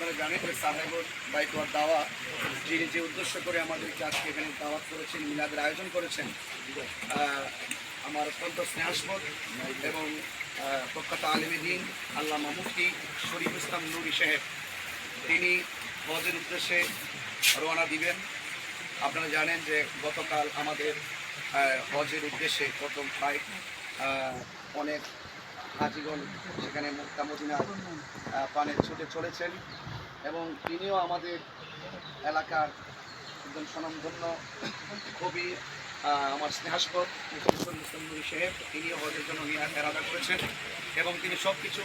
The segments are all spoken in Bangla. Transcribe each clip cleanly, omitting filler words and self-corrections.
আপনারা জানেন যে সাহেবুর বাইতুয়ার দাওয়া যিনি যে উদ্দেশ্য করে আমাদেরকে আজকে এখানে দাওয়াত করেছেন, মিলাদের আয়োজন করেছেন, আমার অত্যন্ত স্নেহাস্পদ এবং প্রখ্যাত আলেমে দ্বীন আল্লামা মুফতি শরীফ ইসলাম নুরি সাহেব, তিনি হজের উদ্দেশ্যে রওনা দিবেন। আপনারা জানেন যে গতকাল আমাদের হজের উদ্দেশ্যে প্রথম ফ্লাইট, অনেক হাজিগণ সেখানে মক্কা মদিনার পানে ছুটে চলেছেন এবং তিনিও আমাদের এলাকার একজন স্বনামধন্য কবি, আমার স্নেহাস্পদ ইসলাম নুরি সাহেব, তিনিও হজের জন্য এরাদা করেছেন এবং তিনি সব কিছু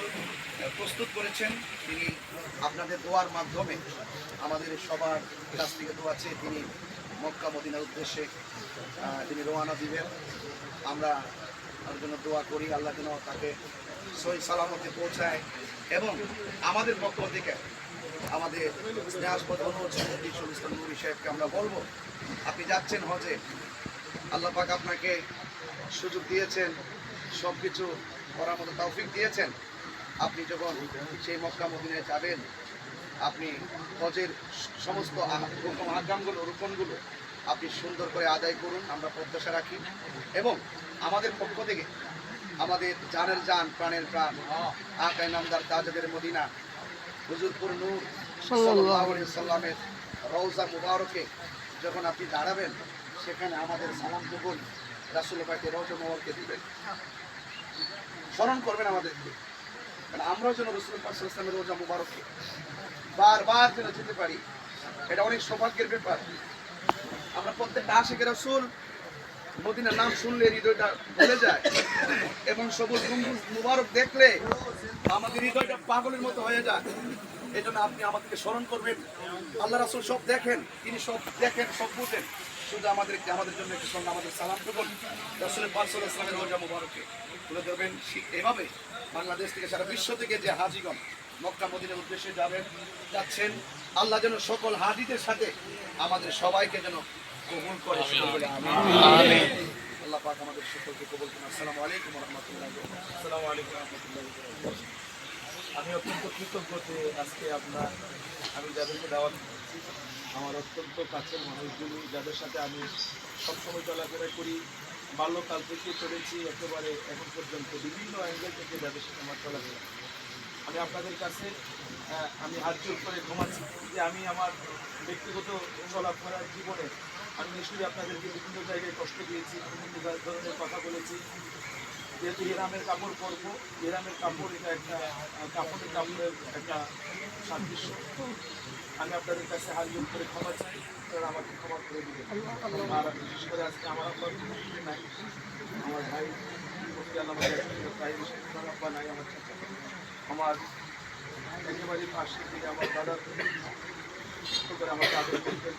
প্রস্তুত করেছেন। তিনি আপনাদের দোয়ার মাধ্যমে আমাদের সবার কাছ থেকে দোয়া চেয়ে তিনি মক্কা মদিনার উদ্দেশ্যে তিনি রওনা দিবেন। আমরা তার জন্য দোয়া করি, আল্লাহ যেন তাকে সহি সালামতে পৌঁছায় এবং আমাদের পক্ষ থেকে আমাদের স্নেহাস্পদ অনুরোধ ইসলাম নুরি সাহেবকে আমরা বলবো, আপনি যাচ্ছেন হজে, আল্লাহ পাক আপনাকে সুযোগ দিয়েছেন, সব কিছু করার মতো তৌফিক দিয়েছেন। আপনি যখন সেই মক্কা মদিনায় যাবেন, আপনি হজের সমস্ত আহকামগুলো, রুকনগুলো আপনি সুন্দর করে আদায় করুন, আমরা প্রত্যাশা রাখি। এবং আমাদের পক্ষ থেকে আমাদের জানের জান, প্রাণের প্রাণ আকাই নামদার তাজেদের মদিনা হুজুরপুর নূর সাল্লাল্লাহু আলাইহি সাল্লামের রওজা মুবারকে যখন আপনি দাঁড়াবেন, সেখানে আমাদের সালাম কবুল রাসূল পাকের রওজা মুবারকে দিবেন, স্মরণ করবেন আমাদেরকে। কারণ আমরাও যেন রাসূল পাক সাল্লাল্লাহু আলাইহি ওয়াসাল্লামের রওজা মুবারকে বারবার যেন যেতে পারি, এটা অনেক সৌভাগ্যের ব্যাপার। আমরা প্রত্যেকটা আশিকে রাসূল মদিনার নাম শুনলে হৃদয়টা ভুলে যায় এবং সবুজ গম্বুজ মুবারক দেখলে আমাদের হৃদয়টা পাগলের মতো হয়ে যায়। এই জন্য আপনি আমাদেরকে স্মরণ করবেন। আল্লাহ রাসূল সব দেখেন, তিনি সব দেখেন, সব বুঝেন, শুধু আমাদেরকে আমাদের জন্য একটু সঙ্গে আমাদের সালাম করুন রাসূল পাক সাল্লাল্লাহু আলাইহি ওয়াসাল্লামের রওজা মুবারকে তুলে ধরবেন। এভাবে বাংলাদেশ থেকে সারা বিশ্ব থেকে যে হাজিগণ মক্কা মদিনার উদ্দেশ্যে যাচ্ছেন, আল্লাহ যেন সকল হাজিদের সাথে আমাদের সবাইকে যেন কবুল করে। আমিন। আল্লাহ পাক আমাদের সকলকে কবুল করুন। আসসালামু আলাইকুম ওয়া রাহমাতুল্লাহি ওয়া বারাকাতুহু। আসসালামু আলাইকুম ওয়া রাহমাতুল্লাহি ওয়া বারাকাতুহু। আমি অত্যন্ত কৃতজ্ঞ যে আজকে আমি যাদেরকে দাওয়াত দিচ্ছি, আমার অত্যন্ত কাছের মানুষগুলি, যাদের সাথে আমি সবসময় চলাফেরা করি, বাল্যকাল থেকে চলেছি একেবারে এখন পর্যন্ত, বিভিন্ন অ্যাঙ্গেল থেকে যাদের সাথে আমার চলাফেরা। আমি আপনাদের কাছে আমি হাত জোর করে ঘুমাচ্ছি যে আমি আমার ব্যক্তিগত চলাফেরার জীবনে আমি নিশ্চয়ই আপনাদেরকে বিভিন্ন জায়গায় কষ্ট দিয়েছি, বিভিন্ন ধরনের কথা বলেছি। যেহেতু হেরামের কাপড় পরবো, হেরামের কাপড় এটা একটা কাপড়ের একটা সাদৃশ্য। আমি আপনাদের কাছে হাত জোর করে ক্ষমা চাই, তারা আমাকে ক্ষমা করে দিবেন। আর বিশেষ করে আজকে আমার আব্বা নাই, আমার ভাই আব্বা নাই, আমার চাচা, আমার একেবারে পাশে থেকে আমার দাদা করে আমাকে আদর করতেন।